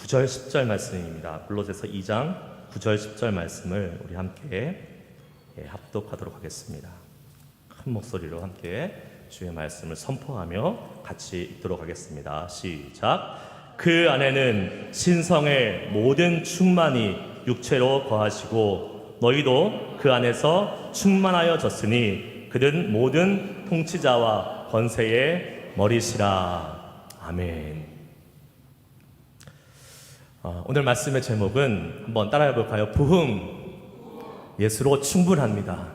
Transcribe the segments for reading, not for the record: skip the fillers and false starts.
9절 10절 말씀입니다. 골로새서 2장 9절 10절 말씀을 우리 함께 합독하도록 하겠습니다. 큰 목소리로 함께 주의 말씀을 선포하며 같이 읽도록 하겠습니다. 시작. 그 안에는 신성의 모든 충만이 육체로 거하시고 너희도 그 안에서 충만하여졌으니 그는 모든 통치자와 권세의 머리시라. 아멘. 오늘 말씀의 제목은 한번 따라해 볼까요? 부흥 예수로 충분합니다.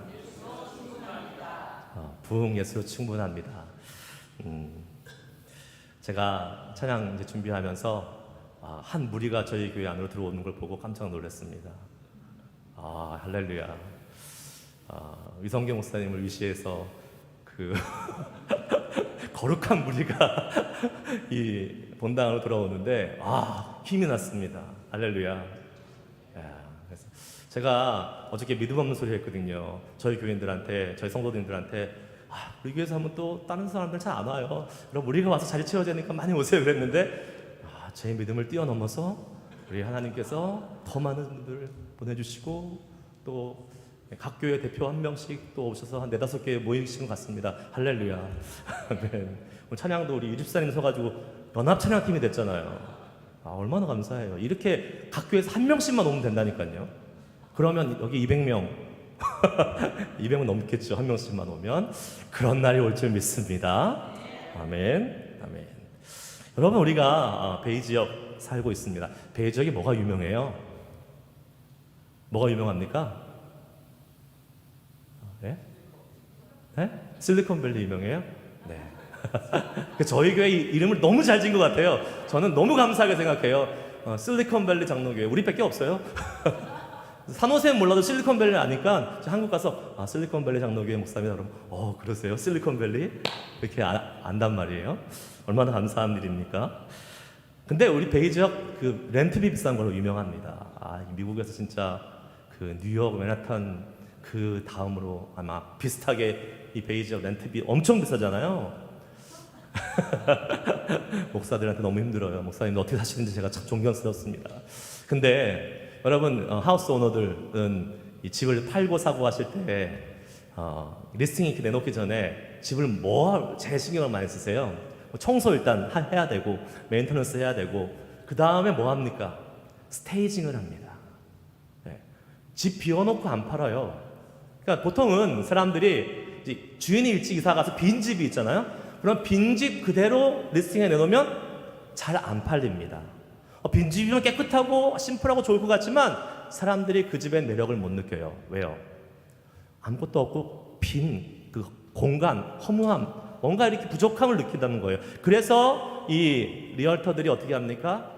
부흥 예수로 충분합니다. 제가 찬양 이제 준비하면서 한 무리가 저희 교회 안으로 들어오는 걸 보고 깜짝 놀랐습니다. 할렐루야. 위성경 목사님을 위시해서 그 거룩한 무리가 이 본당으로 돌아오는데 힘이 났습니다. 할렐루야. 그래서 제가 어저께 믿음 없는 소리 했거든요. 저희 교인들한테, 저희 성도님들한테 우리 교회에서 하면 또 다른 사람들 잘 안 와요. 그럼 우리가 와서 자리 채워야 되니까 많이 오세요 그랬는데 제 믿음을 뛰어넘어서 우리 하나님께서 더 많은 분들 보내주시고 또 각 교회 대표 한 명씩 또 오셔서 한 4-5개 모이신 것 같습니다. 할렐루야. 아멘. 오늘 찬양도 우리 유집사님 서가지고 연합 찬양팀이 됐잖아요. 얼마나 감사해요. 이렇게 각 교회에서 한 명씩만 오면 된다니까요. 그러면 여기 200명 200명 넘겠죠. 한 명씩만 오면. 그런 날이 올 줄 믿습니다. 아멘. 아멘. 여러분, 우리가 베이 지역 살고 있습니다. 베이 지역이 뭐가 유명해요? 뭐가 유명합니까? 네? 네? 실리콘밸리 유명해요? 네. 저희 교회 이름을 너무 잘 지은 것 같아요. 저는 너무 감사하게 생각해요. 실리콘밸리 장로교회 우리밖에 없어요. 산호세는 몰라도 실리콘밸리 아니까 한국 가서 실리콘밸리 장로교회 목사입니다. 그럼 그러세요? 실리콘밸리? 이렇게 안단 말이에요. 얼마나 감사한 일입니까? 근데 우리 베이 지역 그 렌트비 비싼 걸로 유명합니다. 미국에서 진짜 그 뉴욕, 맨하탄 그 다음으로 아마 비슷하게 이 베이 지역 렌트비 엄청 비싸잖아요. 목사들한테 너무 힘들어요. 목사님들 어떻게 사시는지 제가 참 존경스럽습니다. 근데 여러분, 하우스 오너들은 이 집을 팔고 사고 하실 때 리스팅 이렇게 내놓기 전에 집을 제일 신경을 많이 쓰세요? 청소 일단 해야 되고 메인터넌스 해야 되고 그 다음에 뭐 합니까? 스테이징을 합니다. 네. 집 비워놓고 안 팔아요. 그러니까 보통은 사람들이 이제 주인이 일찍 이사 가서 빈 집이 있잖아요. 그럼 빈 집 그대로 리스팅에 내놓으면 잘 안 팔립니다. 빈 집이면 깨끗하고 심플하고 좋을 것 같지만 사람들이 그 집의 매력을 못 느껴요. 왜요? 아무것도 없고 빈 그 공간, 허무함, 뭔가 이렇게 부족함을 느낀다는 거예요. 그래서 이 리얼터들이 어떻게 합니까?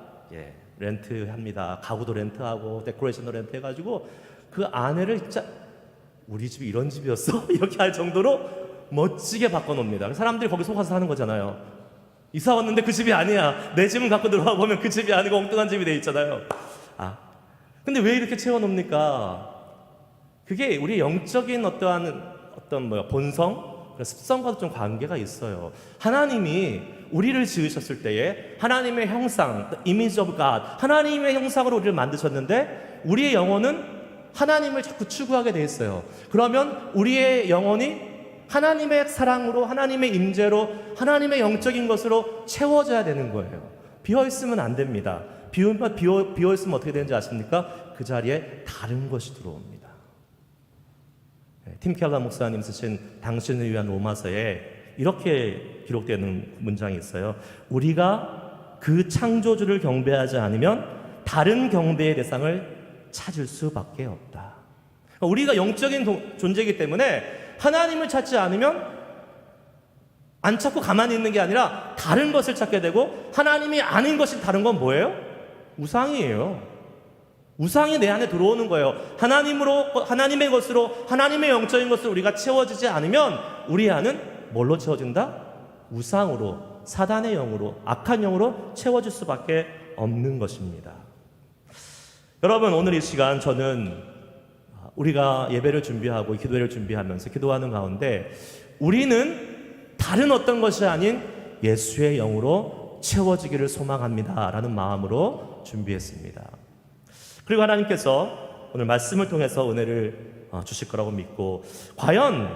렌트합니다. 가구도 렌트하고 데코레이션도 렌트해가지고 그 안에를 진짜 우리 집이 이런 집이었어? 이렇게 할 정도로 멋지게 바꿔놓습니다. 사람들이 거기 속아서 사는 거잖아요. 이사 왔는데 그 집이 아니야. 내 집은 갖고 들어와 보면 그 집이 아니고 엉뚱한 집이 돼 있잖아요. 근데 왜 이렇게 채워놓습니까? 그게 우리 영적인 어떤 본성, 습성과도 좀 관계가 있어요. 하나님이 우리를 지으셨을 때에 하나님의 형상, image of God, 하나님의 형상으로 우리를 만드셨는데 우리의 영혼은 하나님을 자꾸 추구하게 돼 있어요. 그러면 우리의 영혼이 하나님의 사랑으로, 하나님의 임재로, 하나님의 영적인 것으로 채워져야 되는 거예요. 비어있으면 안 됩니다. 비어있으면 어떻게 되는지 아십니까? 그 자리에 다른 것이 들어옵니다. 팀 켈러 목사님 쓰신 당신을 위한 로마서에 이렇게 기록되는 문장이 있어요. 우리가 그 창조주를 경배하지 않으면 다른 경배의 대상을 찾을 수밖에 없다. 우리가 영적인 존재이기 때문에 하나님을 찾지 않으면 안 찾고 가만히 있는 게 아니라 다른 것을 찾게 되고 하나님이 아닌 것이 다른 건 뭐예요? 우상이에요. 우상이 내 안에 들어오는 거예요. 하나님의 것으로, 하나님의 영적인 것으로 우리가 채워지지 않으면 우리 안은 뭘로 채워진다? 우상으로, 사단의 영으로, 악한 영으로 채워질 수밖에 없는 것입니다. 여러분, 오늘 이 시간 저는 우리가 예배를 준비하고 기도회를 준비하면서 기도하는 가운데 우리는 다른 어떤 것이 아닌 예수의 영으로 채워지기를 소망합니다 라는 마음으로 준비했습니다. 그리고 하나님께서 오늘 말씀을 통해서 은혜를 주실 거라고 믿고, 과연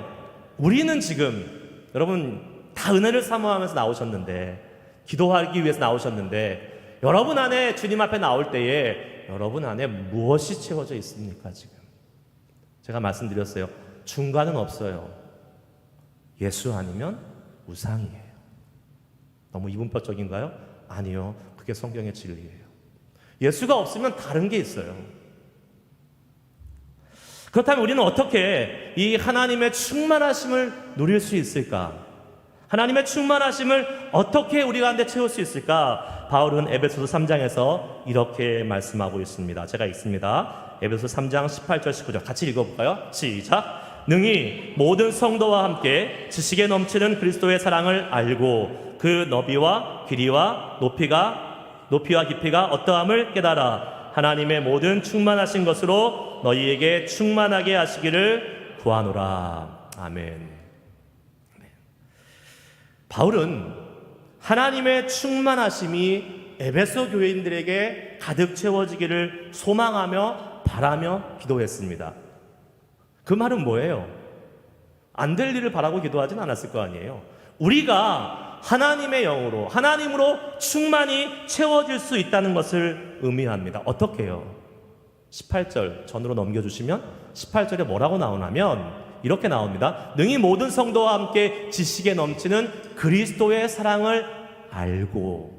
우리는 지금 여러분 다 은혜를 사모하면서 나오셨는데, 기도하기 위해서 나오셨는데, 여러분 안에 주님 앞에 나올 때에 여러분 안에 무엇이 채워져 있습니까? 지금 제가 말씀드렸어요. 중간은 없어요. 예수 아니면 우상이에요. 너무 이분법적인가요? 아니요. 그게 성경의 진리예요. 예수가 없으면 다른 게 있어요. 그렇다면 우리는 어떻게 이 하나님의 충만하심을 누릴 수 있을까? 하나님의 충만하심을 어떻게 우리 가운데 채울 수 있을까? 바울은 에베소서 3장에서 이렇게 말씀하고 있습니다. 제가 읽습니다. 에베소서 3장 18절 19절 같이 읽어볼까요? 시작! 능히 모든 성도와 함께 지식에 넘치는 그리스도의 사랑을 알고 그 너비와 길이와 높이와 깊이가 어떠함을 깨달아 하나님의 모든 충만하신 것으로 너희에게 충만하게 하시기를 구하노라. 아멘. 바울은 하나님의 충만하심이 에베소 교인들에게 가득 채워지기를 소망하며 바라며 기도했습니다. 그 말은 뭐예요? 안 될 일을 바라고 기도하진 않았을 거 아니에요. 우리가 하나님의 영으로, 하나님으로 충만히 채워질 수 있다는 것을 의미합니다. 어떻게 해요? 18절 전으로 넘겨주시면 18절에 뭐라고 나오냐면 이렇게 나옵니다. 능히 모든 성도와 함께 지식에 넘치는 그리스도의 사랑을 알고,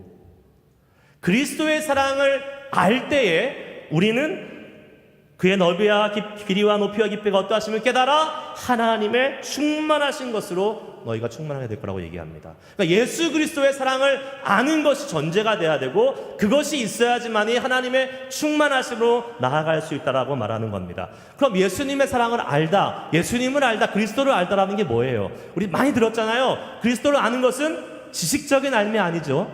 그리스도의 사랑을 알 때에 우리는 그의 넓이와 길이와 높이와 깊이가 어떠하심을 깨달아 하나님의 충만하신 것으로 너희가 충만하게 될 거라고 얘기합니다. 그러니까 예수 그리스도의 사랑을 아는 것이 전제가 돼야 되고, 그것이 있어야지만이 하나님의 충만하심으로 나아갈 수 있다라고 말하는 겁니다. 그럼 예수님의 사랑을 알다, 예수님을 알다, 그리스도를 알다라는 게 뭐예요? 우리 많이 들었잖아요. 그리스도를 아는 것은 지식적인 알미 아니죠.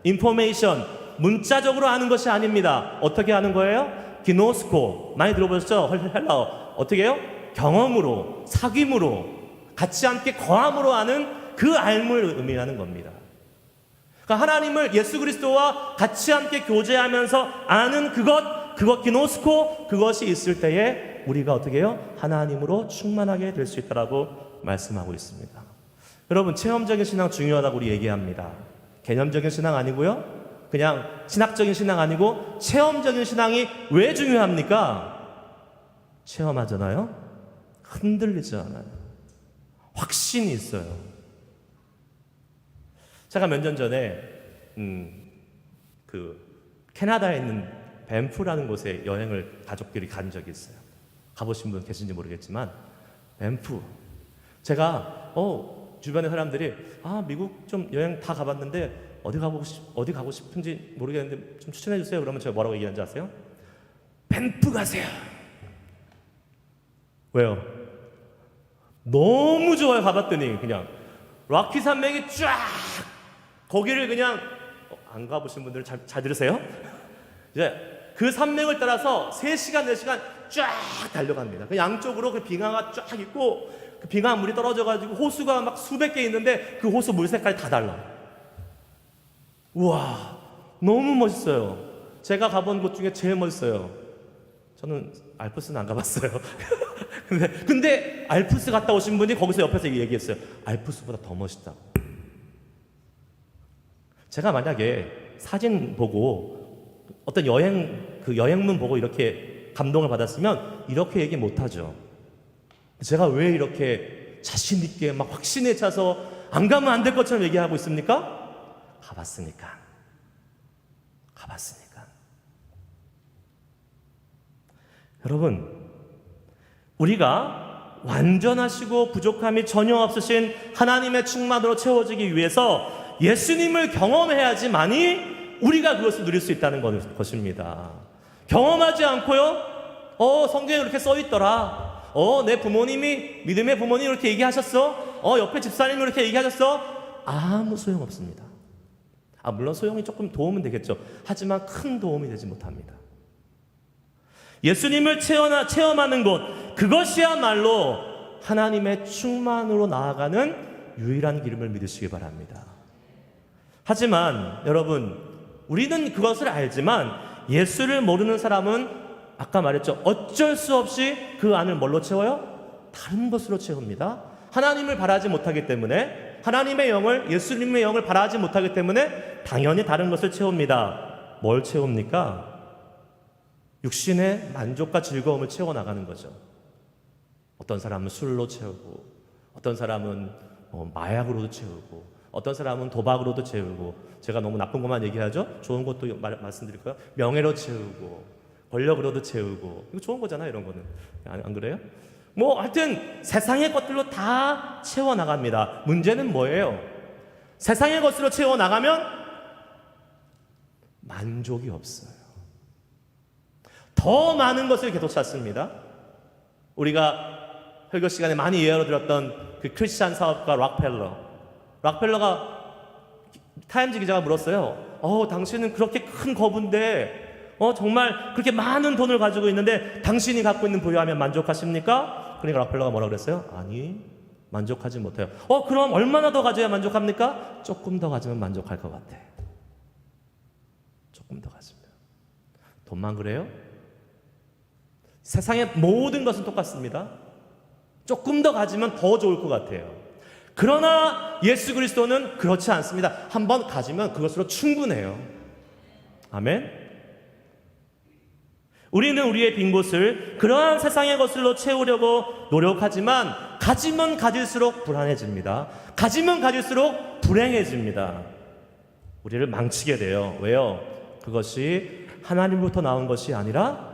인포메이션, 문자적으로 아는 것이 아닙니다. 어떻게 아는 거예요? 기노스코, 많이 들어보셨죠? 헬라어. 어떻게 해요? 경험으로, 사귐으로, 같이 함께 거함으로 아는 그 알을 의미하는 겁니다. 그러니까 하나님을, 예수 그리스도와 같이 함께 교제하면서 아는 그것 기노스코, 그것이 있을 때에 우리가 어떻게 해요? 하나님으로 충만하게 될 수 있다라고 말씀하고 있습니다. 여러분, 체험적인 신앙 중요하다고 우리 얘기합니다. 개념적인 신앙 아니고요, 그냥 신학적인 신앙 아니고 체험적인 신앙이 왜 중요합니까? 체험하잖아요. 흔들리지 않아요. 확신이 있어요. 제가 몇 년 전에 캐나다에 있는 밴프라는 곳에 여행을 가족끼리 간 적이 있어요. 가보신 분 계신지 모르겠지만 밴프, 제가 주변의 사람들이 미국 좀 여행 다 가봤는데 어디 가고 싶은지 모르겠는데 좀 추천해 주세요. 그러면 제가 뭐라고 얘기하는지 아세요? 밴프 가세요. 왜요? 너무 좋아요. 가봤더니 그냥 락키 산맥이 쫙, 거기를 그냥 안 가보신 분들 잘 들으세요? 이제 그 산맥을 따라서 3시간 4시간 쫙 달려갑니다. 그 양쪽으로 그 빙하가 쫙 있고, 그 빙하 물이 떨어져가지고 호수가 막 수백 개 있는데 그 호수 물 색깔이 다 달라. 우와, 너무 멋있어요. 제가 가본 곳 중에 제일 멋있어요. 저는 알프스는 안 가봤어요. 근데 알프스 갔다 오신 분이 거기서 옆에서 얘기했어요. 알프스보다 더 멋있다고. 제가 만약에 사진 보고 어떤 여행문 보고 이렇게 감동을 받았으면 이렇게 얘기 못하죠. 제가 왜 이렇게 자신 있게 막 확신에 차서 안 가면 안 될 것처럼 얘기하고 있습니까? 가봤으니까. 여러분, 우리가 완전하시고 부족함이 전혀 없으신 하나님의 충만으로 채워지기 위해서 예수님을 경험해야지만이 우리가 그것을 누릴 수 있다는 것입니다. 경험하지 않고요, 성경에 이렇게 써있더라, 내 부모님이, 믿음의 부모님이 이렇게 얘기하셨어, 옆에 집사님이 이렇게 얘기하셨어, 아무 소용없습니다. 물론 소용이 조금 도움은 되겠죠. 하지만 큰 도움이 되지 못합니다. 예수님을 체험하는 것, 그것이야말로 하나님의 충만으로 나아가는 유일한 길임을 믿으시기 바랍니다. 하지만 여러분, 우리는 그것을 알지만 예수를 모르는 사람은 아까 말했죠. 어쩔 수 없이 그 안을 뭘로 채워요? 다른 것으로 채웁니다. 하나님을 바라지 못하기 때문에, 하나님의 영을, 예수님의 영을 바라지 못하기 때문에 당연히 다른 것을 채웁니다. 뭘 채웁니까? 육신의 만족과 즐거움을 채워나가는 거죠. 어떤 사람은 술로 채우고, 어떤 사람은 마약으로도 채우고, 어떤 사람은 도박으로도 채우고, 제가 너무 나쁜 것만 얘기하죠? 좋은 것도 말씀드릴까요? 명예로 채우고, 권력으로도 채우고. 이거 좋은 거잖아요, 이런 거는. 안 그래요? 뭐 하여튼 세상의 것들로 다 채워나갑니다. 문제는 뭐예요? 세상의 것으로 채워나가면 만족이 없어요. 더 많은 것을 계속 찾습니다. 우리가 설교 시간에 많이 예언을 들었던 그 크리스찬 사업가 락펠러가 타임즈 기자가 물었어요. 당신은 그렇게 큰 거부인데 정말 그렇게 많은 돈을 가지고 있는데 당신이 갖고 있는 부유하면 만족하십니까? 그러니까 락펠러가 뭐라고 그랬어요? 아니, 만족하지 못해요. 그럼 얼마나 더 가져야 만족합니까? 조금 더 가지면 만족할 것 같아. 조금 더 가지면. 돈만 그래요? 세상의 모든 것은 똑같습니다. 조금 더 가지면 더 좋을 것 같아요. 그러나 예수 그리스도는 그렇지 않습니다. 한번 가지면 그것으로 충분해요. 아멘. 우리는 우리의 빈 곳을 그러한 세상의 것으로 채우려고 노력하지만 가지면 가질수록 불안해집니다. 가지면 가질수록 불행해집니다. 우리를 망치게 돼요. 왜요? 그것이 하나님으로부터 나온 것이 아니라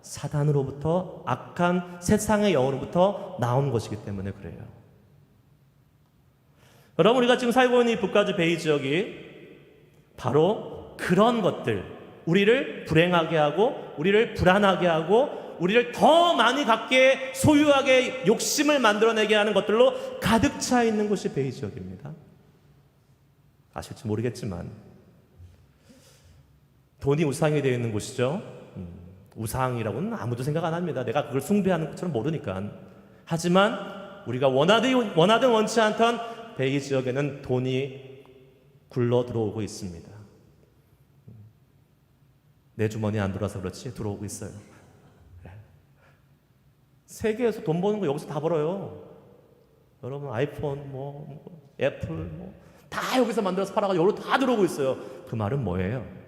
사단으로부터, 악한 세상의 영으로부터 나온 것이기 때문에 그래요. 여러분, 우리가 지금 살고 있는 이 북가주 베이 지역이 바로 그런 것들, 우리를 불행하게 하고, 우리를 불안하게 하고, 우리를 더 많이 갖게, 소유하게, 욕심을 만들어내게 하는 것들로 가득 차 있는 곳이 베이 지역입니다. 아실지 모르겠지만 돈이 우상이 되어 있는 곳이죠. 우상이라고는 아무도 생각 안 합니다. 내가 그걸 숭배하는 것처럼 모르니까. 하지만 우리가 원하든 원치 않던 베이 지역에는 돈이 굴러 들어오고 있습니다. 내 주머니에 안 들어와서 그렇지 들어오고 있어요. 세계에서 돈 버는 거 여기서 다 벌어요. 여러분, 아이폰, 애플, 다 여기서 만들어서 팔아가지고 여기로 다 들어오고 있어요. 그 말은 뭐예요?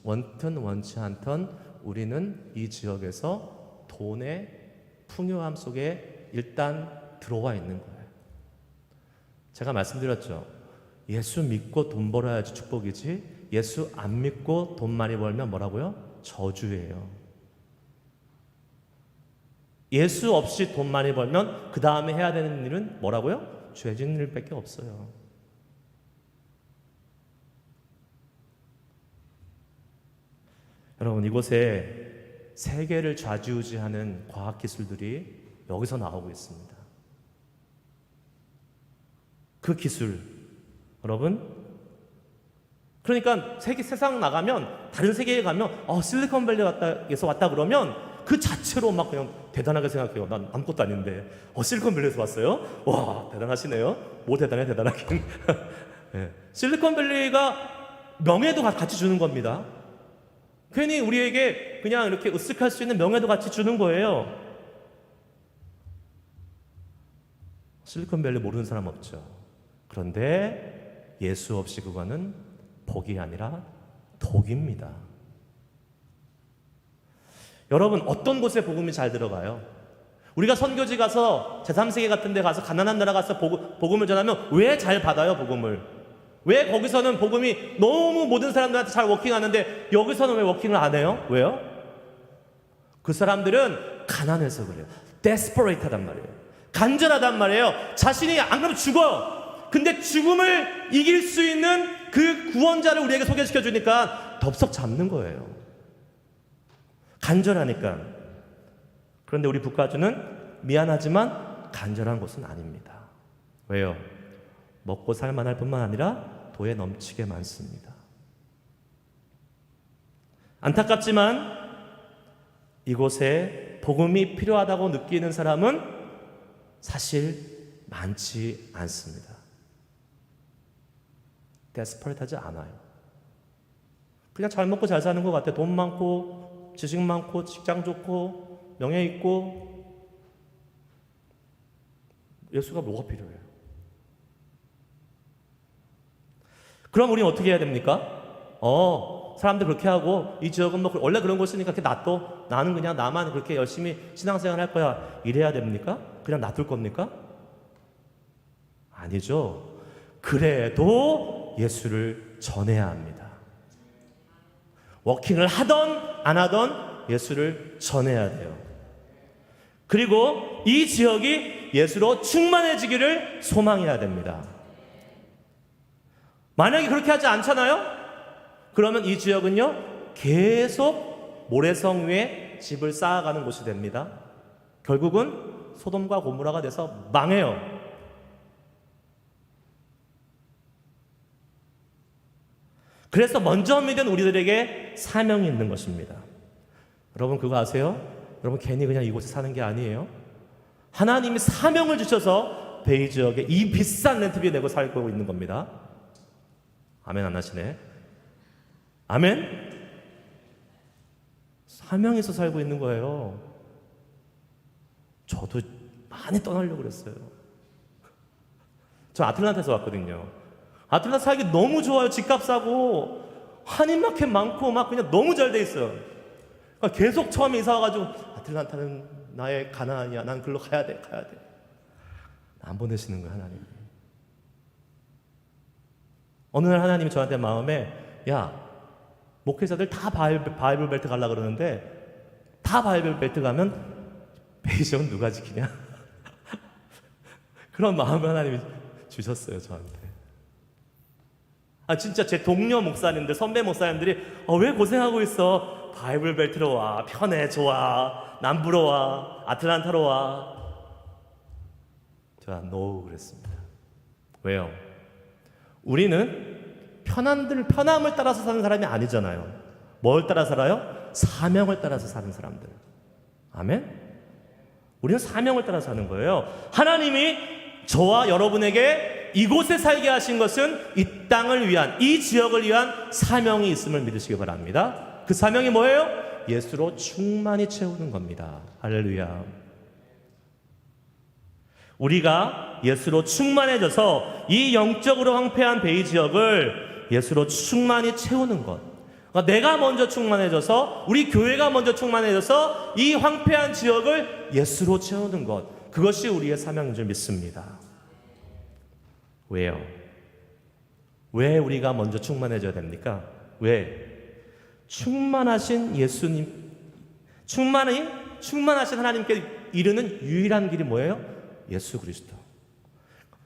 원튼 원치 않던 우리는 이 지역에서 돈의 풍요함 속에 일단 들어와 있는 거예요. 제가 말씀드렸죠. 예수 믿고 돈 벌어야지 축복이지, 예수 안 믿고 돈 많이 벌면 뭐라고요? 저주예요. 예수 없이 돈 많이 벌면 그 다음에 해야 되는 일은 뭐라고요? 죄 짓는 일밖에 없어요. 여러분, 이곳에 세계를 좌지우지하는 과학기술들이 여기서 나오고 있습니다. 그 기술, 여러분, 그러니까 세상 나가면, 다른 세계에 가면 실리콘밸리에서 왔다 그러면 그 자체로 막 그냥 대단하게 생각해요. 난 아무것도 아닌데 실리콘밸리에서 왔어요? 와, 대단하시네요. 뭐 대단하긴. 네. 실리콘밸리가 명예도 같이 주는 겁니다. 괜히 우리에게 그냥 이렇게 으쓱할 수 있는 명예도 같이 주는 거예요. 실리콘밸리 모르는 사람 없죠. 그런데 예수 없이 그거는 복이 아니라 독입니다. 여러분, 어떤 곳에 복음이 잘 들어가요? 우리가 선교지 가서 제3세계 같은 데 가서 가난한 나라 가서 복음을 전하면 왜 잘 받아요, 복음을? 왜 거기서는 복음이 너무 모든 사람들한테 잘 워킹하는데 여기서는 왜 워킹을 안 해요? 왜요? 그 사람들은 가난해서 그래요. 데스퍼레이트하단 말이에요. 간절하단 말이에요. 자신이 안 그러면 죽어요. 근데 죽음을 이길 수 있는 그 구원자를 우리에게 소개시켜 주니까 덥석 잡는 거예요. 간절하니까. 그런데 우리 북가주는 미안하지만 간절한 곳은 아닙니다. 왜요? 먹고 살만할 뿐만 아니라 도에 넘치게 많습니다. 안타깝지만 이곳에 복음이 필요하다고 느끼는 사람은 사실 많지 않습니다. 데스퍼레이트하지 않아요. 그냥 잘 먹고 잘 사는 것 같아. 돈 많고 지식 많고 직장 좋고 명예 있고. 예수가 뭐가 필요해요? 그럼 우리는 어떻게 해야 됩니까? 사람들 그렇게 하고 이 지역은 뭐 원래 그런 곳이니까 그렇게 놔둬. 나는 그냥 나만 그렇게 열심히 신앙생활 할 거야. 이래야 됩니까? 그냥 놔둘 겁니까? 아니죠. 그래도 예수를 전해야 합니다. 워킹을 하던 안 하던 예수를 전해야 돼요. 그리고 이 지역이 예수로 충만해지기를 소망해야 됩니다. 만약에 그렇게 하지 않잖아요? 그러면 이 지역은요, 계속 모래성 위에 집을 쌓아가는 곳이 됩니다. 결국은 소돔과 고모라가 돼서 망해요. 그래서 먼저 믿은 우리들에게 사명이 있는 것입니다. 여러분 그거 아세요? 여러분 괜히 그냥 이곳에 사는 게 아니에요. 하나님이 사명을 주셔서 베이 지역에 이 비싼 렌트비 내고 살고 있는 겁니다. 아멘 안 하시네. 아멘? 사명에서 살고 있는 거예요. 저도 많이 떠나려고 그랬어요. 저 아틀란타에서 왔거든요. 아틀란타 살기 너무 좋아요. 집값 싸고 한인마켓 많고 막 그냥 너무 잘 돼 있어요. 그러니까 계속 처음에 이사 와가지고 아틀란타는 나의 가나안이야. 난 글로 가야 돼. 안 보내시는 거예요, 하나님. 어느 날 하나님이 저한테 마음에 야, 목회자들 다 바이블 벨트 가려고 그러는데 다 바이블 벨트 가면 베이지역은 누가 지키냐? 그런 마음을 하나님이 주셨어요, 저한테. 진짜 제 동료 목사님들, 선배 목사님들이 왜 고생하고 있어? 바이블 벨트로 와. 편해, 좋아. 남부로 와. 아틀란타로 와. 제가 노 그랬습니다. 왜요? 우리는 편함을 따라서 사는 사람이 아니잖아요. 뭘 따라 살아요? 사명을 따라서 사는 사람들. 아멘? 우리는 사명을 따라 사는 거예요. 하나님이 저와 여러분에게 이곳에 살게 하신 것은 이 땅을 위한, 이 지역을 위한 사명이 있음을 믿으시기 바랍니다. 그 사명이 뭐예요? 예수로 충만히 채우는 겁니다. 할렐루야. 우리가 예수로 충만해져서 이 영적으로 황폐한 베이 지역을 예수로 충만히 채우는 것. 그러니까 내가 먼저 충만해져서, 우리 교회가 먼저 충만해져서 이 황폐한 지역을 예수로 채우는 것. 그것이 우리의 사명인 줄 믿습니다. 왜요? 왜 우리가 먼저 충만해져야 됩니까? 왜? 충만하신 예수님, 충만하신 하나님께 이르는 유일한 길이 뭐예요? 예수 그리스도.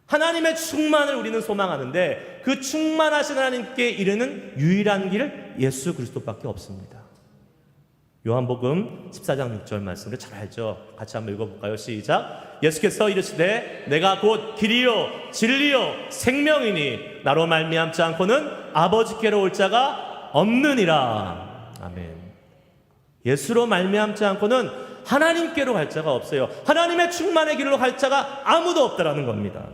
하나님의 충만을 우리는 소망하는데 그 충만하신 하나님께 이르는 유일한 길은 예수 그리스도밖에 없습니다. 요한복음 14장 6절 말씀을 잘 알죠? 같이 한번 읽어볼까요? 시작. 예수께서 이르시되 내가 곧 길이요 진리요 생명이니 나로 말미암지 않고는 아버지께로 올 자가 없느니라. 아멘. 예수로 말미암지 않고는 하나님께로 갈 자가 없어요. 하나님의 충만의 길로 갈 자가 아무도 없다라는 겁니다.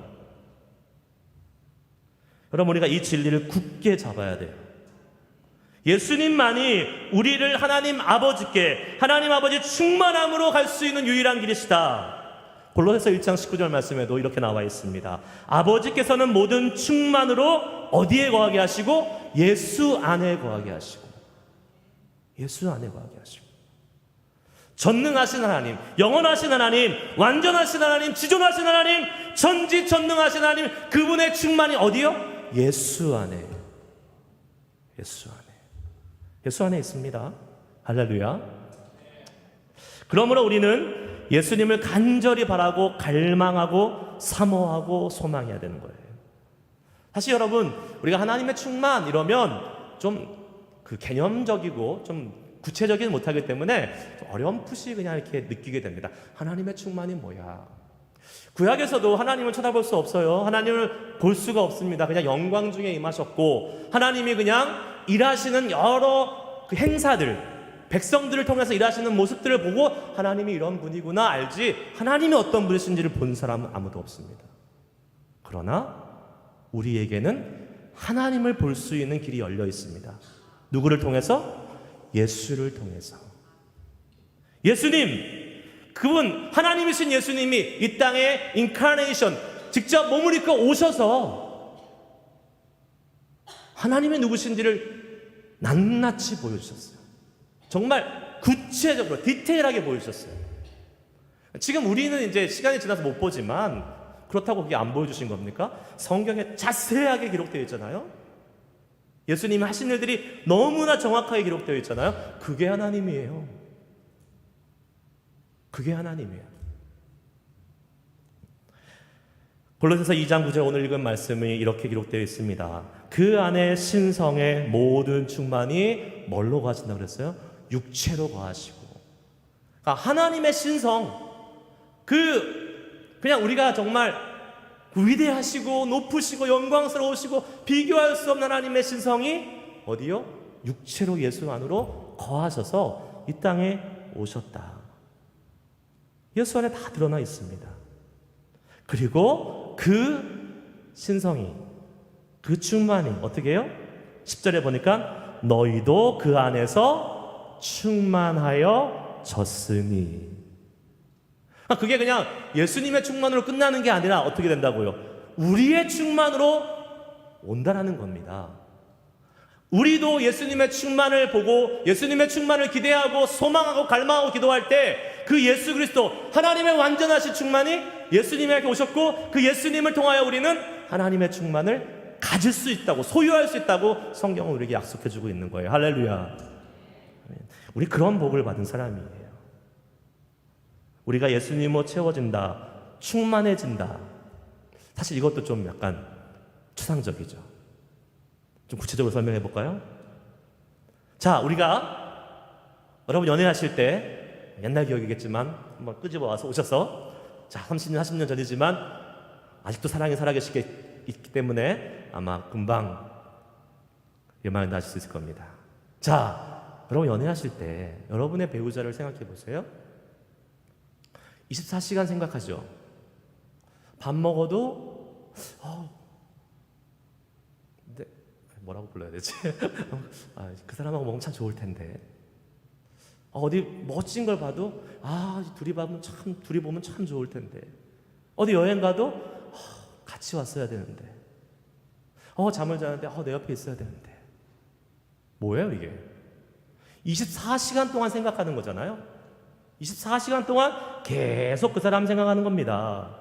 여러분 우리가 이 진리를 굳게 잡아야 돼요. 예수님만이 우리를 하나님 아버지께, 하나님 아버지 충만함으로 갈 수 있는 유일한 길이시다. 골로새서 1장 19절 말씀에도 이렇게 나와 있습니다. 아버지께서는 모든 충만으로 어디에 거하게 하시고? 예수 안에 거하게 하시고. 예수 안에 거하게 하시고. 전능하신 하나님, 영원하신 하나님, 완전하신 하나님, 지존하신 하나님, 전지전능하신 하나님, 그분의 충만이 어디요? 예수 안에. 예수 안에. 예수 안에 있습니다. 할렐루야. 그러므로 우리는 예수님을 간절히 바라고 갈망하고 사모하고 소망해야 되는 거예요. 사실 여러분, 우리가 하나님의 충만 이러면 좀 그 개념적이고 좀 구체적이지 못하기 때문에 어렴풋이 그냥 이렇게 느끼게 됩니다. 하나님의 충만이 뭐야? 구약에서도 하나님을 쳐다볼 수 없어요. 하나님을 볼 수가 없습니다. 그냥 영광 중에 임하셨고 하나님이 그냥 일하시는 여러 그 행사들, 백성들을 통해서 일하시는 모습들을 보고 하나님이 이런 분이구나 알지 하나님이 어떤 분이신지를 본 사람은 아무도 없습니다. 그러나 우리에게는 하나님을 볼 수 있는 길이 열려 있습니다. 누구를 통해서? 예수를 통해서. 예수님, 그분 하나님이신 예수님이 이 땅에 인카네이션, 직접 몸을 입고 오셔서 하나님의 누구신지를 낱낱이 보여주셨어요. 정말 구체적으로 디테일하게 보여주셨어요. 지금 우리는 이제 시간이 지나서 못 보지만 그렇다고 그게 안 보여주신 겁니까? 성경에 자세하게 기록되어 있잖아요. 예수님이 하신 일들이 너무나 정확하게 기록되어 있잖아요. 그게 하나님이에요. 그게 하나님이에요. 골로새서 2장 9절 오늘 읽은 말씀이 이렇게 기록되어 있습니다. 그 안에 신성의 모든 충만이 뭘로 거하신다 그랬어요? 육체로 거하시고. 그러니까 하나님의 신성, 그냥 우리가 정말 위대하시고 높으시고 영광스러우시고 비교할 수 없는 하나님의 신성이 어디요? 육체로 예수 안으로 거하셔서 이 땅에 오셨다. 예수 안에 다 드러나 있습니다. 그리고 그 신성이, 그 충만이 어떻게 해요? 10절에 보니까 너희도 그 안에서 충만하여 졌으니. 그게 그냥 예수님의 충만으로 끝나는 게 아니라 어떻게 된다고요? 우리의 충만으로 온다라는 겁니다. 우리도 예수님의 충만을 보고 예수님의 충만을 기대하고 소망하고 갈망하고 기도할 때 그 예수 그리스도 하나님의 완전하신 충만이 예수님에게 오셨고 그 예수님을 통하여 우리는 하나님의 충만을 가질 수 있다고, 소유할 수 있다고 성경은 우리에게 약속해 주고 있는 거예요. 할렐루야. 우리 그런 복을 받은 사람이에요. 우리가 예수님으로 채워진다, 충만해진다. 사실 이것도 좀 약간 추상적이죠. 좀 구체적으로 설명해 볼까요? 자, 우리가 여러분 연애하실 때 옛날 기억이겠지만 한번 끄집어 와서 오셔서 자 30년, 40년 전이지만 아직도 사랑이 살아계시기 때문에 아마 금방 연말에 나실 수 있을 겁니다. 자, 여러분 연애하실 때 여러분의 배우자를 생각해 보세요. 24시간 생각하죠. 밥 먹어도 근데 뭐라고 불러야 되지? 그 사람하고 먹으면 참 좋을 텐데. 어디 멋진 걸 봐도 둘이 보면 참 좋을 텐데. 어디 여행 가도 같이 왔어야 되는데. 잠을 자는데 내 옆에 있어야 되는데. 뭐예요 이게? 24시간 동안 생각하는 거잖아요. 24시간 동안 계속 그 사람 생각하는 겁니다.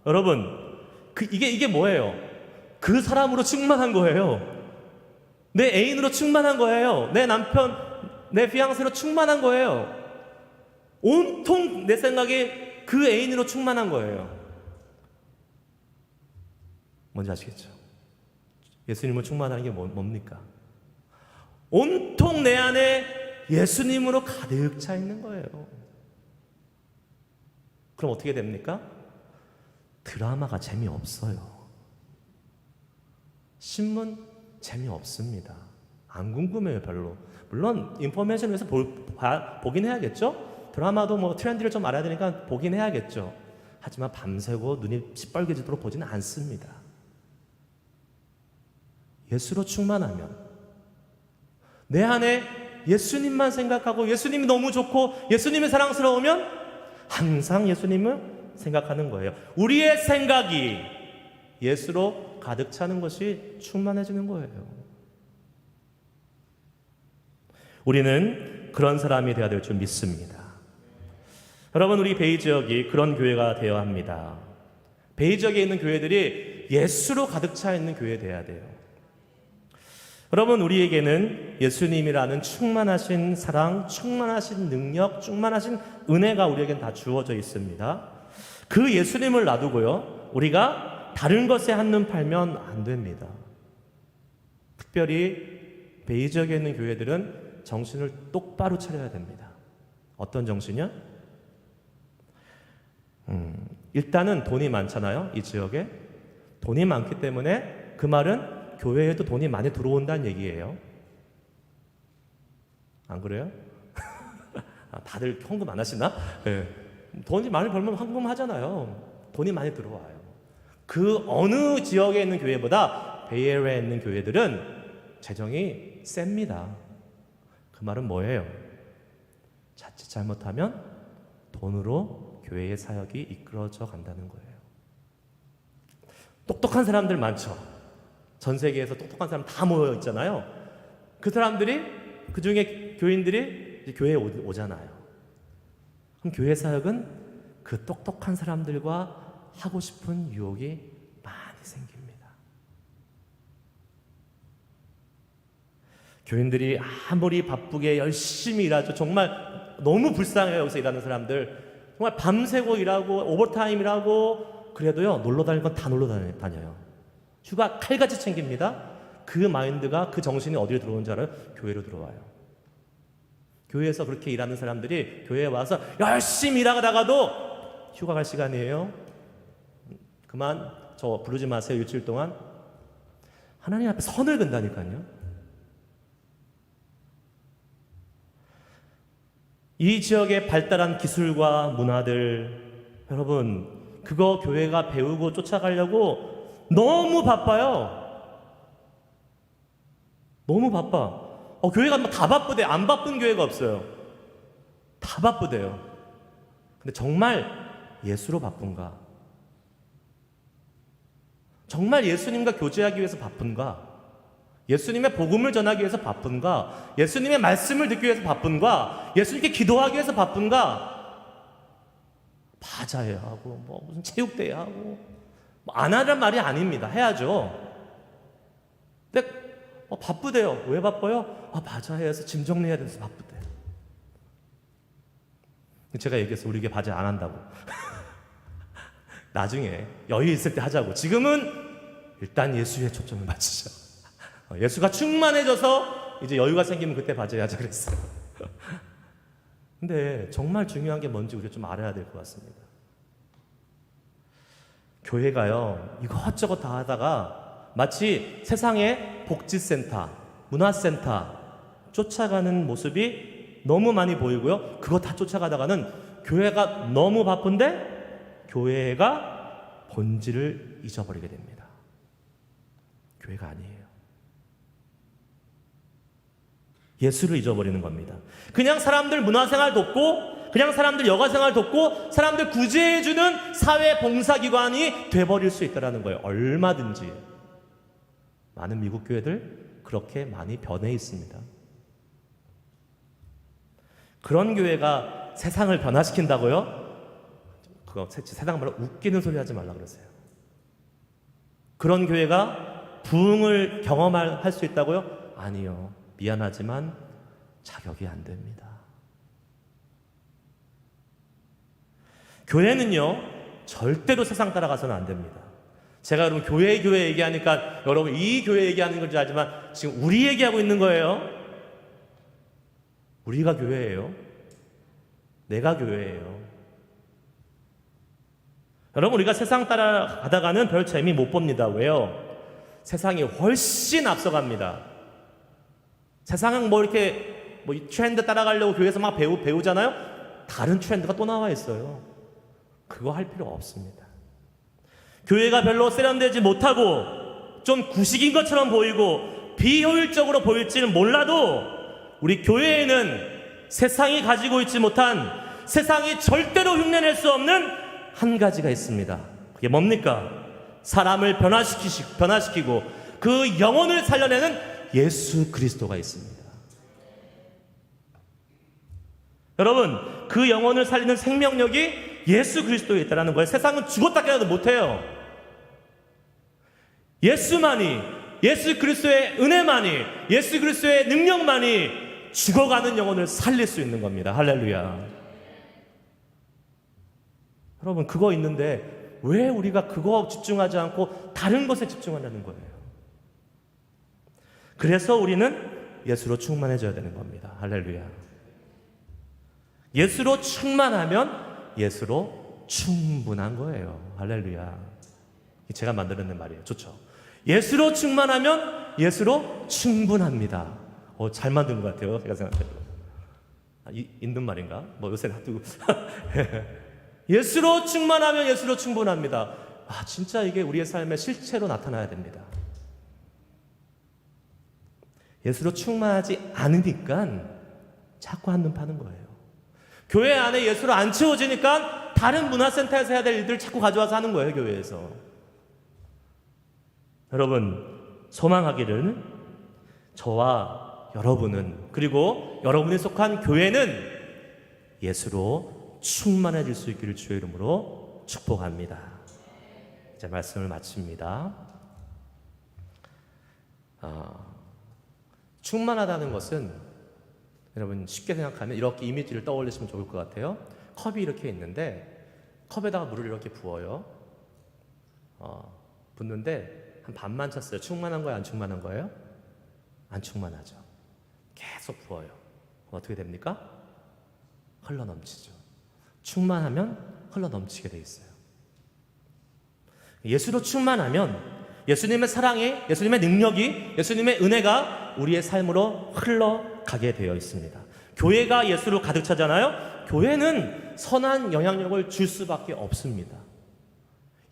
여러분, 이게 뭐예요? 그 사람으로 충만한 거예요. 내 애인으로 충만한 거예요. 내 남편, 내 피앙세로 충만한 거예요. 온통 내 생각에 그 애인으로 충만한 거예요. 뭔지 아시겠죠? 예수님으로 충만하는 게 뭡니까? 온통 내 안에 예수님으로 가득 차 있는 거예요. 그럼 어떻게 됩니까? 드라마가 재미없어요. 신문 재미없습니다. 안 궁금해요, 별로. 물론 인포메이션을 위해서 보긴 해야겠죠. 드라마도 뭐 트렌드를 좀 알아야 되니까 보긴 해야겠죠. 하지만 밤새고 눈이 시뻘개지도록 보지는 않습니다. 예수로 충만하면 내 안에 예수님만 생각하고 예수님이 너무 좋고 예수님이 사랑스러우면 항상 예수님을 생각하는 거예요. 우리의 생각이 예수로 가득 차는 것이 충만해지는 거예요. 우리는 그런 사람이 되어야 될 줄 믿습니다. 여러분, 우리 베이 지역이 그런 교회가 되어야 합니다. 베이 지역에 있는 교회들이 예수로 가득 차 있는 교회 되어야 돼요. 여러분, 우리에게는 예수님이라는 충만하신 사랑, 충만하신 능력, 충만하신 은혜가 우리에겐 다 주어져 있습니다. 그 예수님을 놔두고요, 우리가 다른 것에 한눈 팔면 안 됩니다. 특별히 베이 지역에 있는 교회들은 정신을 똑바로 차려야 됩니다. 어떤 정신이요? 일단은 돈이 많잖아요. 이 지역에 돈이 많기 때문에 그 말은 교회에도 돈이 많이 들어온다는 얘기예요. 안 그래요? 다들 헌금 안 하시나? 네. 돈이 많이 벌면 헌금 하잖아요. 돈이 많이 들어와요. 그 어느 지역에 있는 교회보다 베이에리아에 있는 교회들은 재정이 셉니다. 그 말은 뭐예요? 자칫 잘못하면 돈으로 교회의 사역이 이끌어져 간다는 거예요. 똑똑한 사람들 많죠. 전 세계에서 똑똑한 사람 다 모여 있잖아요. 그 사람들이, 그 중에 교인들이 이제 교회에 오잖아요. 그럼 교회 사역은 그 똑똑한 사람들과 하고 싶은 유혹이 많이 생깁니다. 교인들이 아무리 바쁘게 열심히 일하죠. 정말 너무 불쌍해요. 여기서 일하는 사람들. 정말 밤새고 일하고 오버타임 일하고 그래도요, 놀러 다닐 건 다 놀러 다녀요. 휴가 칼같이 챙깁니다. 그 마인드가, 그 정신이 어디로 들어오는지 알아요? 교회로 들어와요. 교회에서 그렇게 일하는 사람들이 교회에 와서 열심히 일하다가도 휴가 갈 시간이에요. 그만, 저 부르지 마세요. 일주일 동안. 하나님 앞에 선을 근다니까요. 이 지역에 발달한 기술과 문화들, 여러분, 그거 교회가 배우고 쫓아가려고 너무 바빠요. 너무 바빠. 교회가 다 바쁘대. 안 바쁜 교회가 없어요. 다 바쁘대요. 근데 정말 예수로 바쁜가? 정말 예수님과 교제하기 위해서 바쁜가? 예수님의 복음을 전하기 위해서 바쁜가? 예수님의 말씀을 듣기 위해서 바쁜가? 예수님께 기도하기 위해서 바쁜가? 바자회야 하고 무슨 체육대회 하고 안 하란 말이 아닙니다. 해야죠. 근데 바쁘대요. 왜 바빠요? 바자회에서 짐 정리해야 돼서 바쁘대요. 제가 얘기했어요. 우리 이게 바자 안 한다고. 나중에 여유 있을 때 하자고. 지금은 일단 예수에 초점을 맞추자. 예수가 충만해져서 이제 여유가 생기면 그때 바자회 하자 그랬어요. 근데 정말 중요한 게 뭔지 우리가 좀 알아야 될 것 같습니다. 교회가요, 이것저것 다 하다가 마치 세상의 복지센터, 문화센터 쫓아가는 모습이 너무 많이 보이고요. 그거 다 쫓아가다가는 교회가 너무 바쁜데 교회가 본질을 잊어버리게 됩니다. 교회가 아니에요. 예수를 잊어버리는 겁니다. 그냥 사람들 문화생활 돕고, 그냥 사람들 여가생활 돕고, 사람들 구제해주는 사회봉사기관이 돼버릴 수 있다는 거예요. 얼마든지. 많은 미국 교회들 그렇게 많이 변해 있습니다. 그런 교회가 세상을 변화시킨다고요? 그거 세상 말로 웃기는 소리 하지 말라 그러세요. 그런 교회가 부흥을 경험할 수 있다고요? 아니요. 미안하지만 자격이 안 됩니다. 교회는요, 절대로 세상 따라가서는 안 됩니다. 제가 여러분 교회 얘기하니까 여러분 이 교회 얘기하는 건지 알지만 지금 우리 얘기하고 있는 거예요. 우리가 교회예요. 내가 교회예요. 여러분, 우리가 세상 따라가다가는 별 재미 못 봅니다. 왜요? 세상이 훨씬 앞서갑니다. 세상은 이렇게 이 트렌드 따라가려고 교회에서 막 배우잖아요. 다른 트렌드가 또 나와 있어요. 그거 할 필요 없습니다. 교회가 별로 세련되지 못하고 좀 구식인 것처럼 보이고 비효율적으로 보일지는 몰라도 우리 교회에는 세상이 가지고 있지 못한, 세상이 절대로 흉내낼 수 없는 한 가지가 있습니다. 그게 뭡니까? 사람을 변화시키고 그 영혼을 살려내는 예수 그리스도가 있습니다. 여러분, 그 영혼을 살리는 생명력이 예수 그리스도에 있다는 거예요. 세상은 죽었다 깨어나도 못해요. 예수만이, 예수 그리스도의 은혜만이, 예수 그리스도의 능력만이 죽어가는 영혼을 살릴 수 있는 겁니다. 할렐루야. 여러분, 그거 있는데 왜 우리가 그거 집중하지 않고 다른 것에 집중하려는 거예요? 그래서 우리는 예수로 충만해져야 되는 겁니다. 할렐루야. 예수로 충만하면 예수로 충분한 거예요. 할렐루야. 제가 만들어낸 말이에요. 좋죠? 예수로 충만하면 예수로 충분합니다. 잘 만든 것 같아요. 제가 생각해도. 있는 말인가? 요새 놔두고. 예수로 충만하면 예수로 충분합니다. 진짜 이게 우리의 삶의 실체로 나타나야 됩니다. 예수로 충만하지 않으니까 자꾸 한눈 파는 거예요. 교회 안에 예수로 안 채워지니까 다른 문화센터에서 해야 될 일들을 자꾸 가져와서 하는 거예요, 교회에서. 여러분, 소망하기를 저와 여러분은, 그리고 여러분이 속한 교회는 예수로 충만해질 수 있기를 주의 이름으로 축복합니다. 이제 말씀을 마칩니다. 충만하다는 것은 여러분 쉽게 생각하면 이렇게 이미지를 떠올리시면 좋을 것 같아요. 컵이 이렇게 있는데 컵에다가 물을 이렇게 부어요. 붓는데 한 반만 찼어요. 충만한 거예요? 안 충만한 거예요? 안 충만하죠. 계속 부어요. 어떻게 됩니까? 흘러 넘치죠. 충만하면 흘러 넘치게 돼 있어요. 예수로 충만하면 예수님의 사랑이, 예수님의 능력이, 예수님의 은혜가 우리의 삶으로 흘러가게 되어 있습니다. 교회가 예수로 가득 차잖아요. 교회는 선한 영향력을 줄 수밖에 없습니다.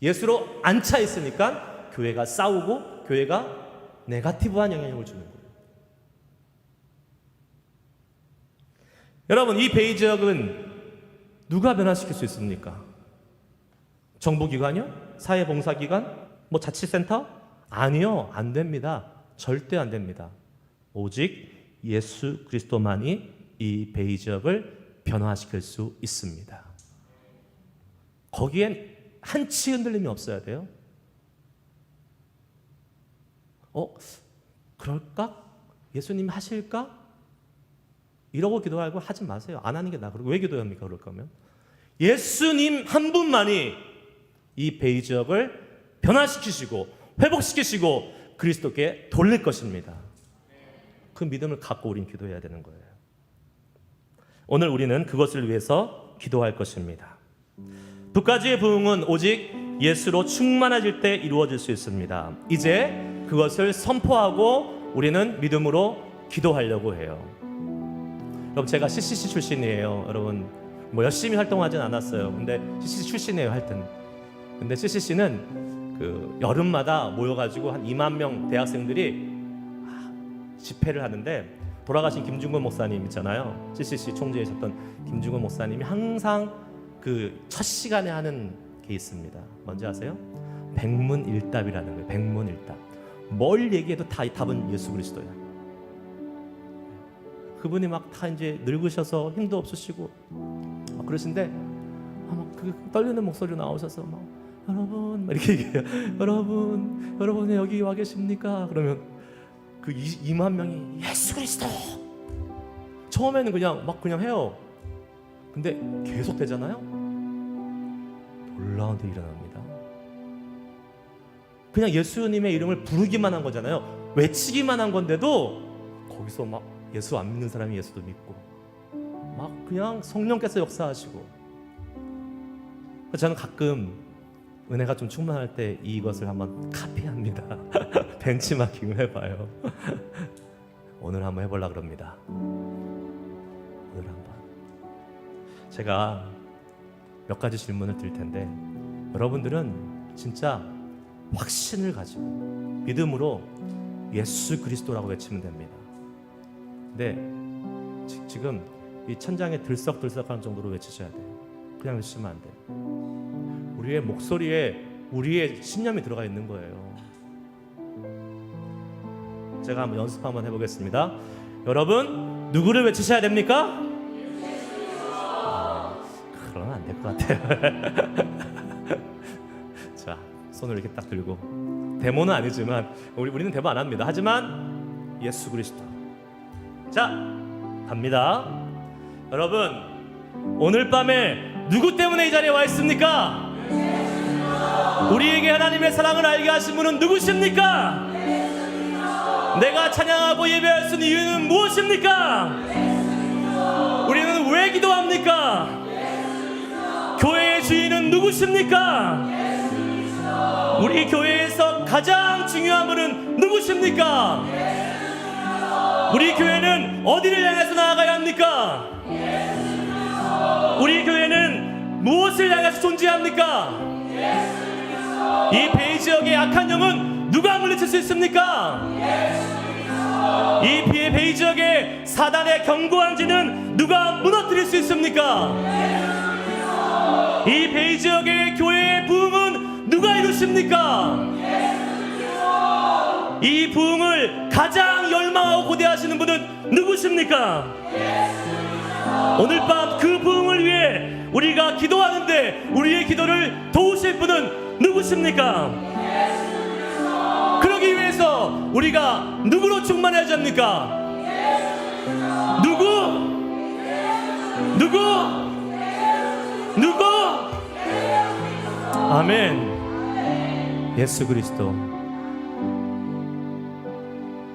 예수로 안 차 있으니까 교회가 싸우고 교회가 네거티브한 영향력을 주는 거예요. 여러분, 이 베이 지역은 누가 변화시킬 수 있습니까? 정부기관이요? 사회봉사기관? 뭐 자치센터? 아니요, 안 됩니다. 절대 안 됩니다. 오직 예수 그리스도만이 이 베이 지역을 변화시킬 수 있습니다. 거기엔 한치 흔들림이 없어야 돼요. 그럴까? 예수님 하실까? 이러고 기도하고 하지 마세요. 안 하는 게 나아. 왜 기도합니까? 그럴 거면 예수님 한 분만이 이 베이 지역을 변화시키시고 회복시키시고 그리스도께 돌릴 것입니다. 그 믿음을 갖고 우린 기도해야 되는 거예요. 오늘 우리는 그것을 위해서 기도할 것입니다. 두 가지의 부흥은 오직 예수로 충만해질 때 이루어질 수 있습니다. 이제 그것을 선포하고 우리는 믿음으로 기도하려고 해요. 여러분, 제가 CCC 출신이에요. 여러분, 뭐 열심히 활동하진 않았어요. 근데 CCC 출신이에요, 하여튼. 근데 CCC는 그 여름마다 모여가지고 한 2만 명 대학생들이 집회를 하는데, 돌아가신 김중근 목사님 있잖아요. CCC 총재이셨던 김중근 목사님이 항상 그 첫 시간에 하는 게 있습니다. 뭔지 아세요? 백문일답이라는 거예요. 백문일답. 뭘 얘기해도 다 답은 예수 그리스도야. 그분이 막 다 이제 늙으셔서 힘도 없으시고 막 그러신데 막 그 떨리는 목소리로 나오셔서 막 여러분 막 이렇게 얘기해요. 여러분 여기 와 계십니까? 그러면 그 2만 명이 예수 그리스도. 처음에는 그냥 해요. 근데 계속 되잖아요. 놀라운 일이 일어납니다. 그냥 예수님의 이름을 부르기만 한 거잖아요. 외치기만 한 건데도 거기서 막 예수 안 믿는 사람이 예수도 믿고 막 그냥 성령께서 역사하시고. 저는 가끔 은혜가 좀 충만할 때 이것을 한번 카피합니다. 벤치마킹을 해봐요. 오늘 한번 해보려고 그럽니다. 오늘 한번. 제가 몇 가지 질문을 드릴 텐데 여러분들은 진짜 확신을 가지고 믿음으로 예수 그리스도라고 외치면 됩니다. 근데 지금 이 천장에 들썩들썩하는 정도로 외치셔야 돼요. 그냥 외치면 안 돼요. 우리의 목소리에 우리의 신념이 들어가 있는 거예요. 제가 한번 연습 한번 해보겠습니다. 여러분, 누구를 외치셔야 됩니까? 그러면 안 될 것 같아요. 자, 손을 이렇게 딱 들고. 데모는 아니지만 우리는 데모 안 합니다. 하지만 예수 그리스도. 자, 갑니다. 여러분, 오늘 밤에 누구 때문에 이 자리에 와 있습니까? 우리에게 하나님의 사랑을 알게 하신 분은 누구십니까? 내가 찬양하고 예배할 수 있는 이유는 무엇입니까? 우리는 왜 기도합니까? 교회의 주인은 누구십니까? 우리 교회에서 가장 중요한 분은 누구십니까? 우리 교회는 어디를 향해서 나아가야 합니까? 우리 교회는 무엇을 향해서 존재합니까? 이 베이 지역의 악한 영은 누가 물리칠 수 있습니까? 이 피의 베이지역에 사단의 견고한 지는 누가 무너뜨릴 수 있습니까? 이 베이지역의 교회의 부흥은 누가 이루십니까? 이 부흥을 가장 열망하고 고대하시는 분은 누구십니까? 오늘 밤 그 부흥을 위해 우리가 기도하는데 우리의 기도를 도우실 분은 누구십니까? 그러기 위해서 우리가 누구로 충만해야 합니까? 누구? 아멘. 예수 그리스도.